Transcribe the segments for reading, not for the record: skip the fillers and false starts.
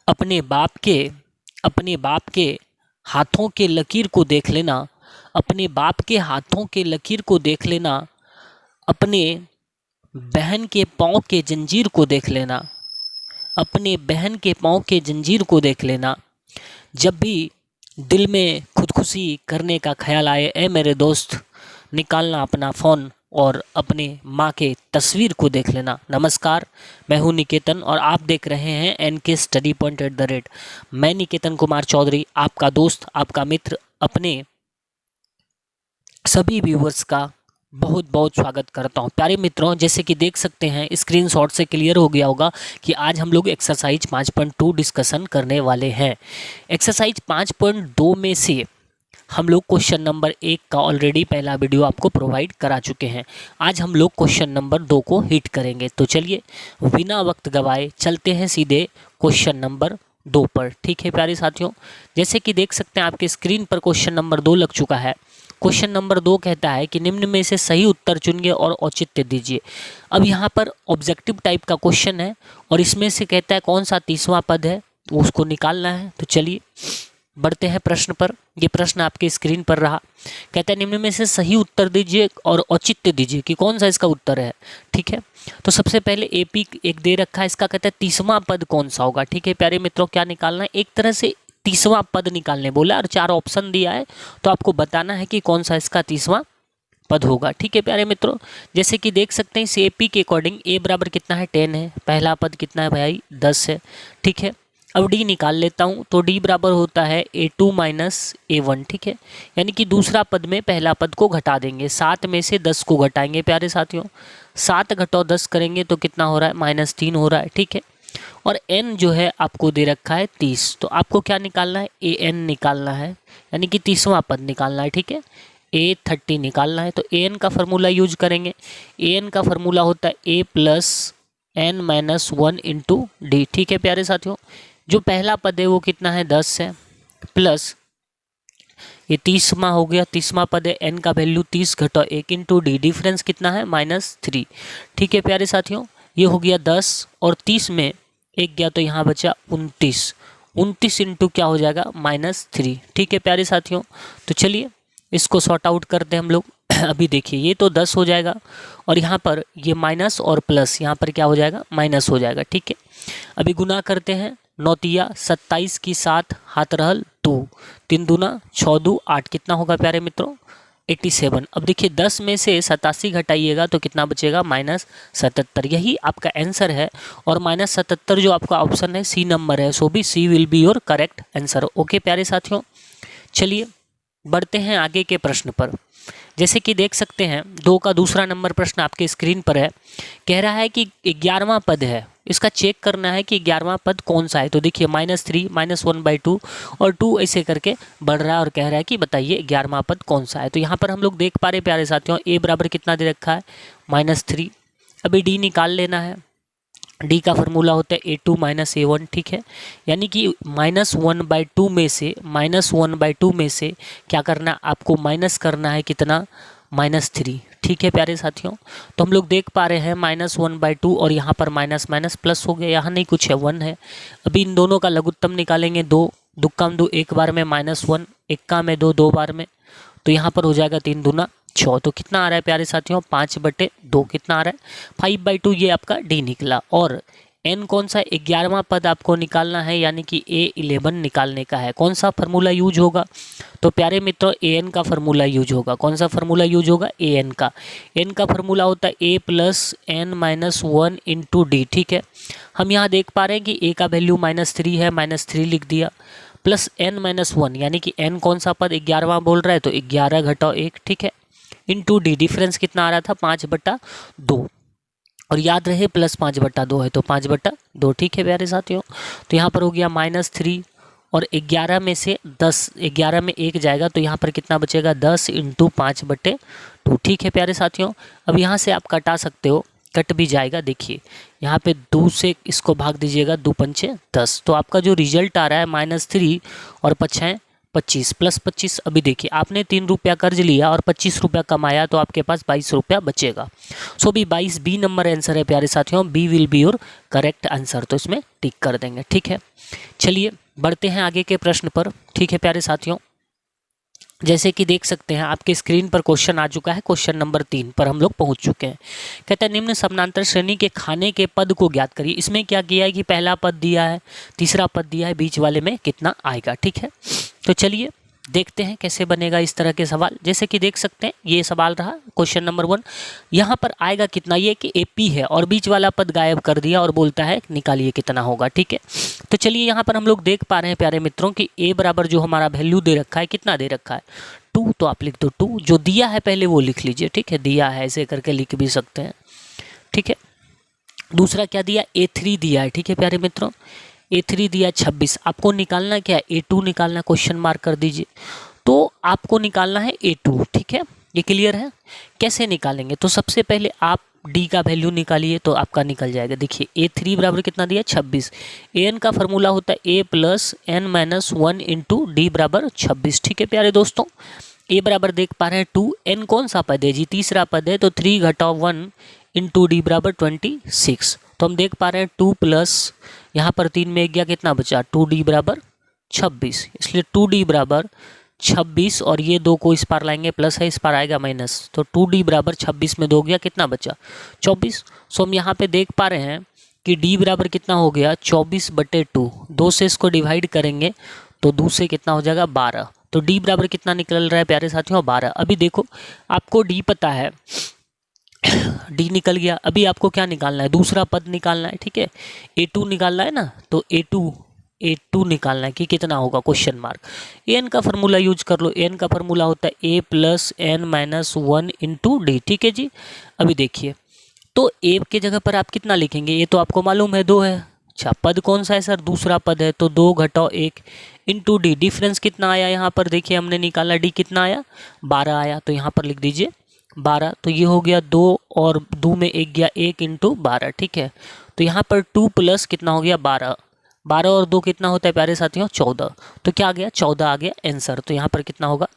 अपने बाप के हाथों के लकीर को देख लेना, अपने बाप के हाथों के लकीर को देख लेना, अपने बहन के पाँव के जंजीर को देख लेना, अपने बहन के पाँव के जंजीर को देख लेना। जब भी दिल में खुदकुशी करने का ख्याल आए, ए मेरे दोस्त, निकालना अपना फ़ोन और अपने माँ के तस्वीर को देख लेना। नमस्कार, मैं हूँ निकेतन और आप देख रहे हैं NK स्टडी पॉइंट @ मैं निकेतन कुमार चौधरी, आपका दोस्त, आपका मित्र, अपने सभी व्यूवर्स का बहुत बहुत स्वागत करता हूं। प्यारे मित्रों, जैसे कि देख सकते हैं स्क्रीनशॉट से क्लियर हो गया होगा कि आज हम लोग एक्सरसाइज 5.2 डिस्कशन करने वाले हैं। एक्सरसाइज 5.2 में से हम लोग क्वेश्चन नंबर 1 का ऑलरेडी पहला वीडियो आपको प्रोवाइड करा चुके हैं। आज हम लोग क्वेश्चन नंबर 2 को हिट करेंगे। तो चलिए बिना वक्त गवाए चलते हैं सीधे क्वेश्चन नंबर 2 पर। ठीक है प्यारे साथियों, जैसे कि देख सकते हैं आपके स्क्रीन पर क्वेश्चन नंबर 2 लग चुका है। क्वेश्चन नंबर 2 कहता है कि निम्न में से सही उत्तर चुनिए और औचित्य दीजिए। अब यहाँ पर ऑब्जेक्टिव टाइप का क्वेश्चन है और इसमें से कहता है कौन सा 30वां पद है, उसको निकालना है। तो चलिए बढ़ते हैं प्रश्न पर। ये प्रश्न आपके स्क्रीन पर रहा। कहता है निम्न में से सही उत्तर दीजिए और औचित्य दीजिए कि कौन सा इसका उत्तर है। ठीक है, तो सबसे पहले AP एक दे रखा है, इसका कहता है 30वां पद कौन सा होगा। ठीक है प्यारे मित्रों, क्या निकालना है, एक तरह से 30वां पद निकालने बोला और 4 ऑप्शन दिया है, तो आपको बताना है कि कौन सा इसका 30वां पद होगा। ठीक है प्यारे मित्रों, जैसे कि देख सकते हैं इस AP के अकॉर्डिंग A बराबर कितना है 10 है, पहला पद कितना है भाई 10 है। ठीक है, अब D निकाल लेता हूं, तो D बराबर होता है A2 - A1। ठीक है, यानी कि दूसरा पद में पहला पद को घटा देंगे, 7 में से 10 को घटाएंगे प्यारे साथियों, 7 घटाओ 10 करेंगे तो कितना हो रहा है -3 हो रहा है। ठीक है, और N जो है आपको दे रखा है 30, तो आपको क्या निकालना है, AN निकालना है, यानी कि 30वां पद निकालना है। ठीक है, A30 निकालना है, तो AN का फॉर्मूला यूज करेंगे। AN का फॉर्मूला होता है A + N - 1 × D। ठीक है प्यारे साथियों, जो पहला पद है वो कितना है 10 है, प्लस ये 30वां हो गया, 30वां पद है, N का वैल्यू 30 घटाओ 1 × D, डिफरेंस कितना है -3। ठीक है प्यारे साथियों, ये हो गया 10 और 30 में 1 गया तो यहाँ बचा 29, 29 इंटू क्या हो जाएगा -3। ठीक है प्यारे साथियों, तो चलिए इसको सॉर्ट आउट करते हैं हम लोग। अभी देखिए ये तो 10 हो जाएगा और यहाँ पर ये माइनस और प्लस, यहाँ पर क्या हो जाएगा माइनस हो जाएगा। ठीक है, अभी गुना करते हैं, 9 तिया 27 की 7 हाथ रहल 2, 3 दूना 6 2 8, कितना होगा प्यारे मित्रों 87। अब देखिए 10 में से 87 घटाइएगा तो कितना बचेगा -77। यही आपका आंसर है और -77 जो आपका ऑप्शन है C नंबर है, सो भी C will be your correct answer. Okay प्यारे साथियों, चलिए बढ़ते हैं आगे के प्रश्न पर। जैसे कि देख सकते हैं 2 का दूसरा नंबर प्रश्न आपके स्क्रीन पर है। कह रहा है कि 11वां पद है, इसका चेक करना है कि 11वां पद कौन सा है। तो देखिए -3 -1/2 और 2 ऐसे करके बढ़ रहा है और कह रहा है कि बताइए 11वां पद कौन सा है। तो यहाँ पर हम लोग देख पा रहे प्यारे साथियों A बराबर कितना दे रखा है -3। अभी D निकाल लेना है, D का फॉर्मूला होता है A2 - A1। ठीक है, यानी कि -1/2 में से -1/2 में से क्या करना, आपको माइनस करना है कितना -3। ठीक है प्यारे साथियों, तो हम लोग देख पा रहे हैं -1/2 और यहाँ पर माइनस माइनस प्लस हो गया, यहाँ नहीं कुछ है 1 है। अभी इन दोनों का लघुत्तम निकालेंगे, 2 दुक्का में 2 एक बार में -1, इक्का में 2 2 बार में, तो यहाँ पर हो जाएगा 3 दूना 6, तो कितना आ रहा है प्यारे साथियों 5/2, कितना आ रहा है 5/2, ये आपका D निकला। और N कौन सा 11वां पद आपको निकालना है, यानी कि A11 निकालने का है। कौन सा फार्मूला यूज होगा, तो प्यारे मित्रों AN का फार्मूला यूज होगा। कौन सा फार्मूला यूज होगा, AN का। N का फार्मूला होता है A + N - 1 × D। ठीक है, हम यहाँ देख पा रहे हैं कि A का वैल्यू -3 है, -3 लिख दिया, प्लस N - 1, यानी कि N कौन सा पद 11वां बोल रहा है, तो 11 घटाओ 1। ठीक है, × D, डिफरेंस कितना आ रहा था 5/2, और याद रहे +5/2 है तो 5/2। ठीक है प्यारे साथियों, तो यहाँ पर हो गया -3 और 11 में से 10, 11 में 1 जाएगा तो यहाँ पर कितना बचेगा 10 × 5/2। ठीक है प्यारे साथियों, अब यहाँ से आप कटा सकते हो, कट भी जाएगा। देखिए यहाँ पे 2 से इसको भाग दीजिएगा, 2 पंचे 10, तो आपका जो रिजल्ट आ रहा है -3 और 5 25 + 25। अभी देखिए आपने 3 रुपया कर्ज लिया और 25 रुपया कमाया, तो आपके पास 22 रुपया बचेगा। सो भी 22 B नंबर आंसर है प्यारे साथियों, B will be your correct answer, तो इसमें टिक कर देंगे। ठीक है, चलिए बढ़ते हैं आगे के प्रश्न पर। ठीक है प्यारे साथियों, जैसे कि देख सकते हैं आपके स्क्रीन पर क्वेश्चन आ चुका है। क्वेश्चन नंबर 3 पर हम लोग पहुंच चुके हैं। कहते हैं निम्न समानांतर श्रेणी के खाने के पद को ज्ञात करिए। इसमें क्या किया है कि पहला पद दिया है, तीसरा पद दिया है, बीच वाले में कितना आएगा। ठीक है, तो चलिए देखते हैं कैसे बनेगा इस तरह के सवाल। जैसे कि देख सकते हैं ये सवाल रहा क्वेश्चन नंबर 1। यहाँ पर आएगा कितना, ये कि AP है और बीच वाला पद गायब कर दिया और बोलता है निकालिए कितना होगा। ठीक है, तो चलिए यहाँ पर हम लोग देख पा रहे हैं प्यारे मित्रों कि A बराबर जो हमारा वैल्यू दे रखा है, कितना दे रखा है 2, तो आप लिख दो 2। जो दिया है पहले वो लिख लीजिए। ठीक है, दिया है ऐसे करके लिख भी सकते हैं। ठीक है, दूसरा क्या दिया, A3 दिया है। ठीक है प्यारे मित्रों, A3 दिया 26। आपको निकालना क्या है, A2 निकालना, क्वेश्चन मार्क कर दीजिए। तो आपको निकालना है A2। ठीक है, ये क्लियर है। कैसे निकालेंगे, तो सबसे पहले आप D का वैल्यू निकालिए तो आपका निकल जाएगा। देखिए A3 बराबर कितना दिया 26। AN का फॉर्मूला होता है A + n-1 इंटू D बराबर 26। ठीक है प्यारे दोस्तों, A बराबर देख पा रहे हैं 2, N कौन सा पद है जी, तीसरा पद है, तो 3 - 1 इंटू D बराबर 26। तो हम देख पा रहे हैं 2 प्लस यहाँ पर 3 में गया कितना बचा 2D बराबर 26, इसलिए 2D बराबर 26 और ये 2 को इस पार लाएंगे, प्लस है इस पार आएगा माइनस, तो 2D बराबर 26 में 2 गया कितना बचा 24। सो हम यहाँ पे देख पा रहे हैं कि D बराबर कितना हो गया 24/2। 2 से इसको डिवाइड करेंगे तो 2 से कितना हो जाएगा 12। तो D बराबर कितना निकल रहा है प्यारे साथियों 12। अभी देखो आपको D पता है, D निकल गया। अभी आपको क्या निकालना है, दूसरा पद निकालना है। ठीक है, A2 निकालना है ना, तो A2 निकालना है कि कितना होगा क्वेश्चन मार्क। AN का फॉर्मूला यूज कर लो। AN का फॉर्मूला होता है A + n-1 इंटू D। ठीक है जी, अभी देखिए तो A के जगह पर आप कितना लिखेंगे, ये तो आपको मालूम है 2 है। अच्छा, पद कौन सा है सर, दूसरा पद है, तो 2 - 1 इंटू D। डिफरेंस कितना आया यहाँ पर, देखिए हमने निकाला D कितना आया 12 आया, तो यहाँ पर लिख दीजिए 12। तो ये हो गया 2 और 2 में 1 गया 1 इंटू 12। ठीक है, तो यहाँ पर 2 प्लस कितना हो गया 12, 12 और 2 कितना होता है प्यारे साथियों 14। तो क्या आ गया 14 आ गया आंसर। तो यहाँ पर कितना होगा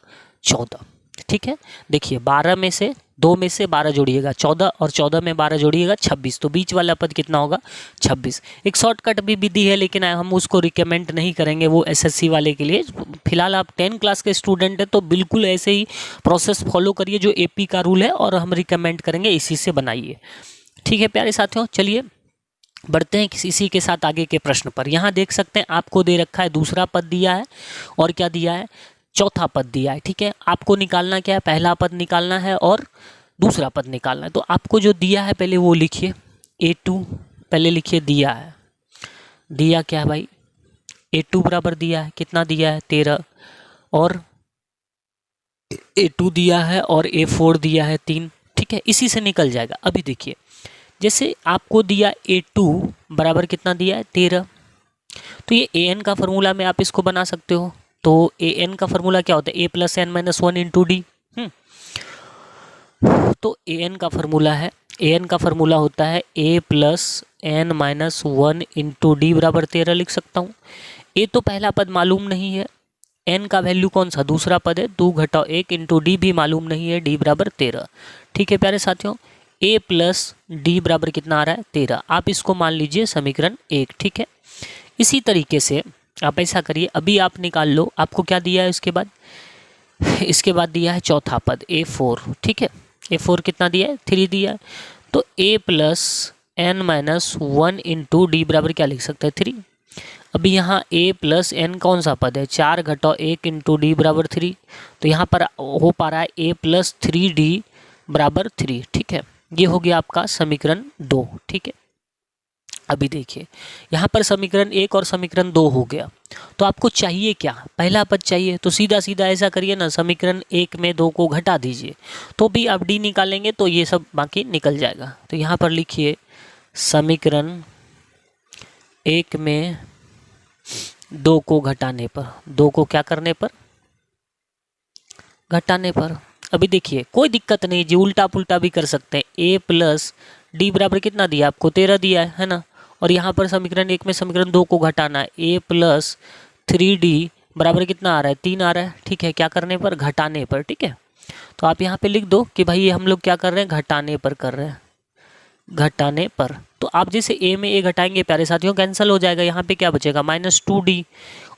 14। ठीक है, देखिए 12 में से 2 में से 12 जोड़िएगा 14 और 14 में 12 जोड़िएगा 26, तो बीच वाला पद कितना होगा 26। एक शॉर्टकट भी विधि है लेकिन हम उसको रिकमेंड नहीं करेंगे, वो SSC वाले के लिए। फिलहाल आप 10 क्लास के स्टूडेंट हैं तो बिल्कुल ऐसे ही प्रोसेस फॉलो करिए जो AP का रूल है, और हम रिकमेंड करेंगे इसी से बनाइए। ठीक है प्यारे साथियों, चलिए बढ़ते हैं इसी के साथ आगे के प्रश्न पर। यहाँ देख सकते हैं आपको दे रखा है दूसरा पद दिया है और क्या दिया है चौथा पद दिया है। ठीक है, आपको निकालना क्या है, पहला पद निकालना है और दूसरा पद निकालना है। तो आपको जो दिया है पहले वो लिखिए, A2 पहले लिखिए, दिया है, दिया क्या है भाई A2 बराबर दिया है, कितना दिया है 13, और A2 दिया है और A4 दिया है 3। ठीक है, इसी से निकल जाएगा। अभी देखिए जैसे आपको दिया A2 बराबर कितना दिया है 13, तो ये AN का फॉर्मूला में आप इसको बना सकते हो। तो AN का फॉर्मूला क्या होता है A + n-1 इंटू D। तो AN का फॉर्मूला है, AN का फॉर्मूला होता है A + n-1 इंटू D बराबर 13 लिख सकता हूँ। A तो पहला पद मालूम नहीं है, N का वैल्यू कौन सा दूसरा पद है 2 - 1 इंटू D भी मालूम नहीं है, D बराबर 13। ठीक है प्यारे साथियों, A + D बराबर कितना आ रहा है 13। आप इसको मान लीजिए समीकरण 1। ठीक है, इसी तरीके से आप ऐसा करिए, अभी आप निकाल लो आपको क्या दिया है इसके बाद दिया है चौथा पद A4। ठीक है, A4 कितना दिया है 3 दिया है, तो A + n-1 इंटू D बराबर क्या लिख सकते हैं 3। अभी यहाँ A + n कौन सा पद है 4 - 1 इंटू D बराबर 3, तो यहाँ पर हो पा रहा है A + 3D बराबर 3। ठीक है, ये हो गया आपका समीकरण 2। ठीक है, अभी देखिए यहाँ पर समीकरण 1 और समीकरण 2 हो गया, तो आपको चाहिए क्या, पहला पद चाहिए। तो सीधा सीधा ऐसा करिए ना, समीकरण 1 में 2 को घटा दीजिए, तो भी आप D निकालेंगे तो ये सब बाकी निकल जाएगा। तो यहाँ पर लिखिए समीकरण 1 में 2 को घटाने पर, 2 को क्या करने पर घटाने पर। अभी देखिए कोई दिक्कत नहीं जी, उल्टा पुल्टा भी कर सकते हैं। A + D बराबर कितना दिया आपको 13 दिया है ना, और यहाँ पर समीकरण 1 में समीकरण 2 को घटाना है। A + 3D बराबर कितना आ रहा है 3 आ रहा है। ठीक है, क्या करने पर घटाने पर। ठीक है, तो आप यहाँ पे लिख दो कि भाई ये हम लोग क्या कर रहे हैं घटाने पर कर रहे हैं, घटाने पर। तो आप जैसे ए में ए घटाएंगे प्यारे साथियों कैंसिल हो जाएगा, यहाँ पे क्या बचेगा -2d,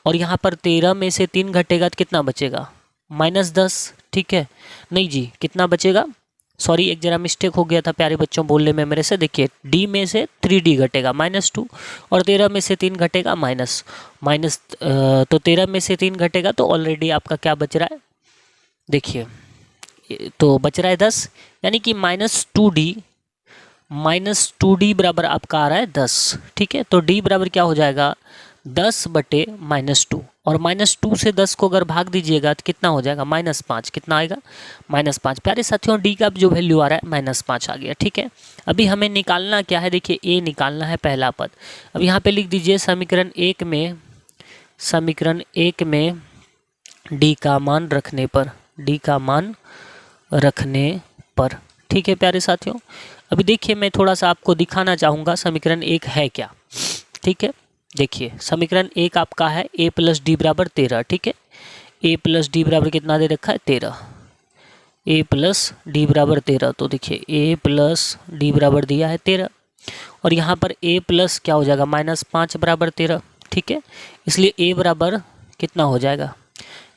और यहाँ पर 13 में से 3 घटेगा तो कितना बचेगा -10, ठीक है। नहीं जी, कितना बचेगा, सॉरी एक जरा मिस्टेक हो गया था प्यारे बच्चों बोलने में मेरे से। देखिए d में से 3d घटेगा -2, और 13 में से 3 घटेगा माइनस, तो 13 में से 3 घटेगा तो ऑलरेडी आपका क्या बच रहा है, देखिए तो बच रहा है 10, यानी कि -2d बराबर आपका आ रहा है 10, ठीक है। तो d बराबर क्या हो जाएगा 10/-2, और -2 से 10 को अगर भाग दीजिएगा तो कितना हो जाएगा -5, कितना आएगा -5। प्यारे साथियों d का जो वैल्यू आ रहा है -5 आ गया, ठीक है। अभी हमें निकालना क्या है, देखिए a निकालना है पहला पद। अब यहाँ पे लिख दीजिए समीकरण एक में d का मान रखने पर, ठीक है प्यारे साथियों। अभी देखिए मैं थोड़ा सा आपको दिखाना चाहूँगा समीकरण एक है क्या, ठीक है। देखिए समीकरण एक आपका है a + d बराबर 13, ठीक है। a + d बराबर कितना दे रखा है 13, a + d बराबर 13, तो देखिए a + d बराबर दिया है 13, और यहाँ पर a प्लस क्या हो जाएगा -5 बराबर 13, ठीक है। इसलिए a बराबर कितना हो जाएगा,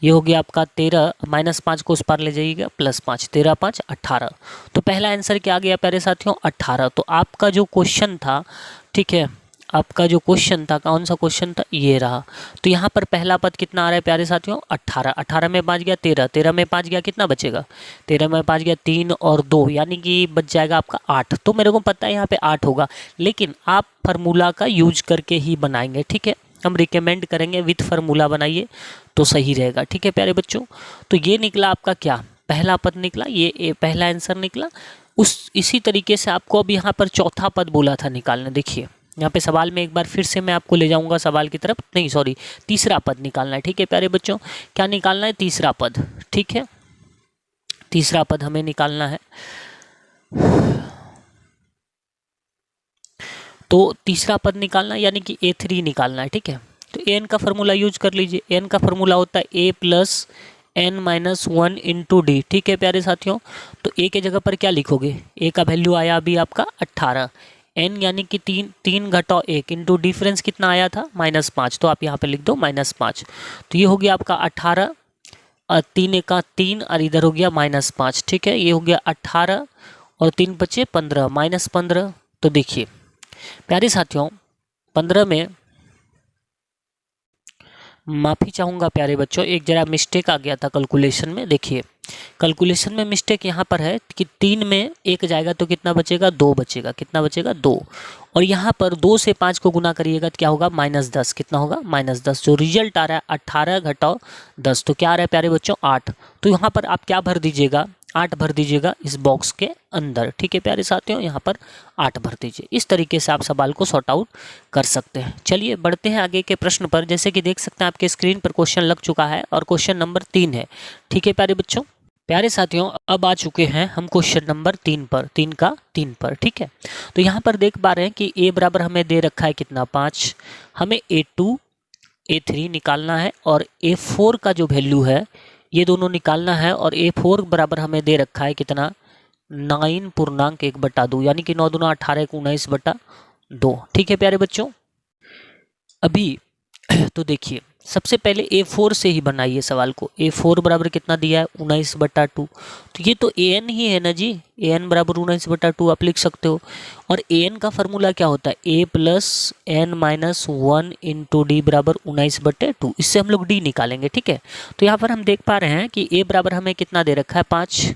ये हो गया आपका 13, -5 को उस पार ले जाइएगा +5, 13 5 18। तो पहला आंसर क्या आ गया प्यारे साथियों 18। तो आपका जो क्वेश्चन था, ठीक है, आपका जो क्वेश्चन था कौन सा क्वेश्चन था, ये रहा। तो यहाँ पर पहला पद कितना आ रहा है प्यारे साथियों 18, 18 में 5 गया 13, 13 में 5 गया कितना बचेगा, 13 में 5 गया 3 और 2, यानी कि बच जाएगा आपका 8। तो मेरे को पता है यहाँ पे 8 होगा, लेकिन आप फार्मूला का यूज करके ही बनाएंगे, ठीक है। हम रिकमेंड करेंगे विथ फार्मूला बनाइए तो सही रहेगा, ठीक है प्यारे बच्चों। तो ये निकला आपका क्या, पहला पद निकला, ये पहला आंसर निकला। इसी तरीके से आपको अब यहाँ पर चौथा पद बोला था निकालना। देखिए यहाँ पे सवाल में एक बार फिर से मैं आपको ले जाऊंगा सवाल की तरफ, नहीं सॉरी तीसरा पद निकालना है, ठीक है प्यारे बच्चों। क्या निकालना है, तीसरा पद, ठीक है। तीसरा पद हमें निकालना है, तो तीसरा पद निकालना यानी कि a3 निकालना है, ठीक है। तो an का फॉर्मूला यूज कर लीजिए। an का फॉर्मूला होता है a + n - 1 × d, ठीक है प्यारे साथियों। तो a के जगह पर क्या लिखोगे, a का वैल्यू आया अभी आपका 18, n यानी कि 3 घटाओ 1 इंटू डिफरेंस कितना आया था -5, तो आप यहाँ पे लिख दो -5। तो ये हो गया आपका 18, 3 एका 3 और इधर हो गया -5, ठीक है। ये हो गया 18 और 3 बचे 15, -15। तो देखिए प्यारे साथियों 15 में, माफ़ी चाहूँगा प्यारे बच्चों, एक जरा मिस्टेक आ गया था कैलकुलेशन में। देखिए कैलकुलेशन में मिस्टेक यहाँ पर है कि 3 में 1 जाएगा तो कितना बचेगा 2 बचेगा, कितना बचेगा 2, और यहाँ पर 2 से 5 को गुना करिएगा तो क्या होगा -10, कितना होगा -10। जो रिजल्ट आ रहा है 18 घटाओ 10, तो क्या आ रहा है प्यारे बच्चों 8। तो यहाँ पर आप क्या भर दीजिएगा, 8 भर दीजिएगा इस बॉक्स के अंदर, ठीक है प्यारे साथियों। यहाँ पर 8 भर दीजिए। इस तरीके से आप सवाल को सॉर्ट आउट कर सकते हैं। चलिए बढ़ते हैं आगे के प्रश्न पर। जैसे कि देख सकते हैं आपके स्क्रीन पर क्वेश्चन लग चुका है और क्वेश्चन नंबर 3 है, ठीक है प्यारे बच्चों। प्यारे साथियों अब आ चुके हैं हम क्वेश्चन नंबर 3 पर, 3 पर, ठीक है। तो यहाँ पर देख पा रहे हैं कि a बराबर हमें दे रखा है कितना 5, हमें a2 a3 निकालना है, और a4 का जो वैल्यू है ये दोनों निकालना है, और a4 बराबर हमें दे रखा है कितना 9.1/2, यानी कि 9 दूना 18 19/2, ठीक है प्यारे बच्चों। अभी तो देखिए सबसे पहले a4 से ही बनाइए सवाल को। a4 बराबर कितना दिया है 19/2, तो ये तो an ही है ना जी, an बराबर 19/2 आप लिख सकते हो। और an का फॉर्मूला क्या होता है a + n - 1 × d बराबर 19/2, इससे हम लोग d निकालेंगे, ठीक है। तो यहाँ पर हम देख पा रहे हैं कि a बराबर हमें कितना दे रखा है 5,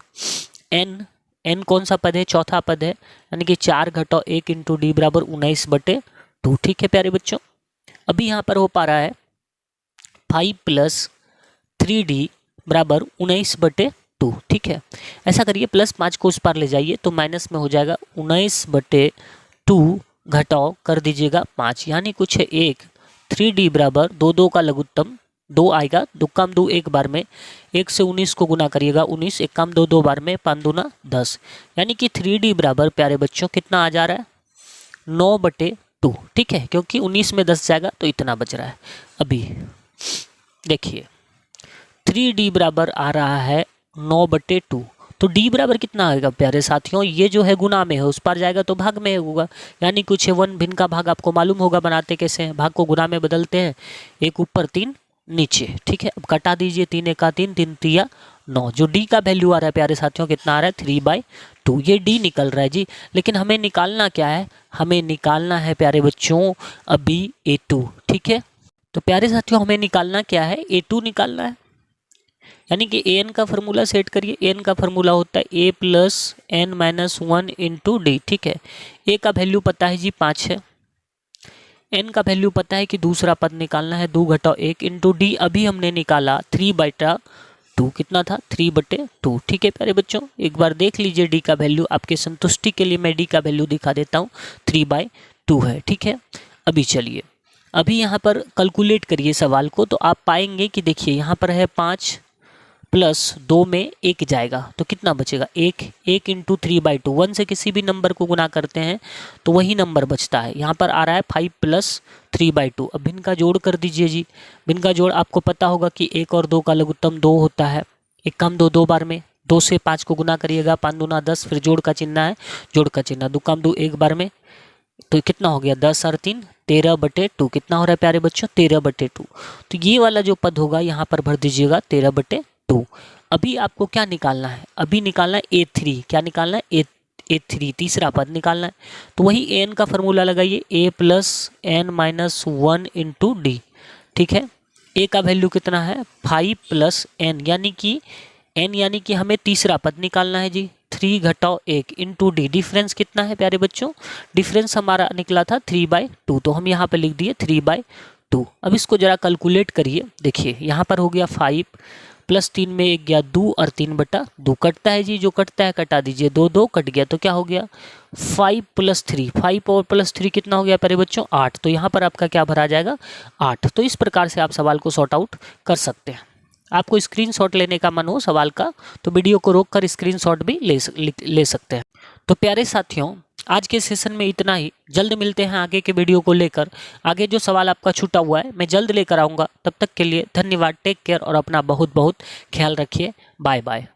n कौन सा पद है, चौथा पद है, यानी कि 4 घटाओ 1 × d बराबर 19/2, ठीक है प्यारे बच्चों। अभी यहाँ पर हो पा रहा है 5 + 3d बराबर 19/2, ठीक है। ऐसा करिए +5 को उस पार ले जाइए तो माइनस में हो जाएगा 19/2 घटाओ कर दीजिएगा 5, यानी कुछ है 1, 3d बराबर 2 का लघुत्तम 2 आएगा, 2 काम 2 एक बार में, 1 से 19 को गुना करिएगा 19, 1 काम 2 बार में, 5 दूना 10, यानी कि 3d बराबर प्यारे बच्चों कितना आ जा रहा है 9/2, ठीक है, क्योंकि 19 में 10 जाएगा तो इतना बच रहा है। अभी देखिए 3d बराबर आ रहा है 9/2, तो डी बराबर कितना आएगा प्यारे साथियों, ये जो है गुना में है, उस पर जाएगा तो भाग में होगा, यानी कुछ 1 भिन्न का भाग आपको मालूम होगा बनाते कैसे हैं, भाग को गुना में बदलते हैं, 1 ऊपर 3 नीचे, ठीक है। अब कटा दीजिए, 3 एका 3, 3 तिया 9, जो डी का वैल्यू आ रहा है प्यारे साथियों कितना आ रहा है 3/2, ये डी निकल रहा है जी। लेकिन हमें निकालना क्या है, हमें निकालना है प्यारे बच्चों अभी A2, ठीक है। तो प्यारे साथियों हमें निकालना क्या है, A2 निकालना है, यानी कि an का फार्मूला सेट करिए, an का फार्मूला होता है a plus n minus 1 into D, ठीक है। a का वैल्यू पता है जी 5 है, n का वैल्यू पता है कि दूसरा पद निकालना है 2 घटाओ 1 इंटू डी, अभी हमने निकाला 3/2, कितना था 3/2, ठीक है प्यारे बच्चों। एक बार देख लीजिए डी का वैल्यू, आपके संतुष्टि के लिए मैं डी का वैल्यू दिखा देता हूँ, 3/2 है, ठीक है। अभी चलिए, अभी यहाँ पर कैलकुलेट करिए सवाल को, तो आप पाएंगे कि देखिए यहाँ पर है 5 प्लस 2 में 1 जाएगा तो कितना बचेगा 1 इंटू 3/2, 1 से किसी भी नंबर को गुना करते हैं तो वही नंबर बचता है। यहाँ पर आ रहा है 5 प्लस 3/2। अब भिन्न का जोड़ कर दीजिए जी, भिन्न का जोड़ आपको पता होगा कि 1 और 2 का लघुत्तम 2 होता है, 1 कम 2 2 बार में, 2 से 5 को गुना करिएगा, 5 दूना 10, फिर जोड़ का चिन्ह है, जोड़ का चिन्ह 2 कम 2 1 बार में, तो कितना हो गया 10 और 3 13/2, कितना हो रहा है प्यारे बच्चों 13/2। तो ये वाला जो पद होगा यहाँ पर भर दीजिएगा 13/2। अभी आपको क्या निकालना है, अभी निकालना है A3, क्या निकालना है A3, तीसरा पद निकालना है। तो वही n का फॉर्मूला लगाइए, a plus n minus 1 into D, ठीक है। a का वैल्यू कितना है 5 प्लस n, यानी कि हमें तीसरा पद निकालना है जी, 3 घटाओ 1 इंटू डी, डिफरेंस कितना है प्यारे बच्चों, डिफरेंस हमारा निकला था 3/2, तो हम यहाँ पे लिख दिए 3/2। अब इसको जरा कैलकुलेट करिए, देखिए यहाँ पर हो गया 5 प्लस 3 में 1 गया 2 और 3/2 कटता है जी, जो कटता है कटा दीजिए, 2 2 कट गया, तो क्या हो गया 5 प्लस 3, 5 और प्लस 3 कितना हो गया प्यारे बच्चों 8, तो यहाँ पर आपका क्या भरा जाएगा 8। तो इस प्रकार से आप सवाल को सॉर्ट आउट कर सकते हैं। आपको स्क्रीनशॉट लेने का मन हो सवाल का तो वीडियो को रोककर स्क्रीनशॉट भी ले सकते हैं। तो प्यारे साथियों आज के सेशन में इतना ही, जल्द मिलते हैं आगे के वीडियो को लेकर। आगे जो सवाल आपका छूटा हुआ है मैं जल्द लेकर आऊँगा, तब तक के लिए धन्यवाद, टेक केयर और अपना बहुत बहुत ख्याल रखिए, बाय बाय।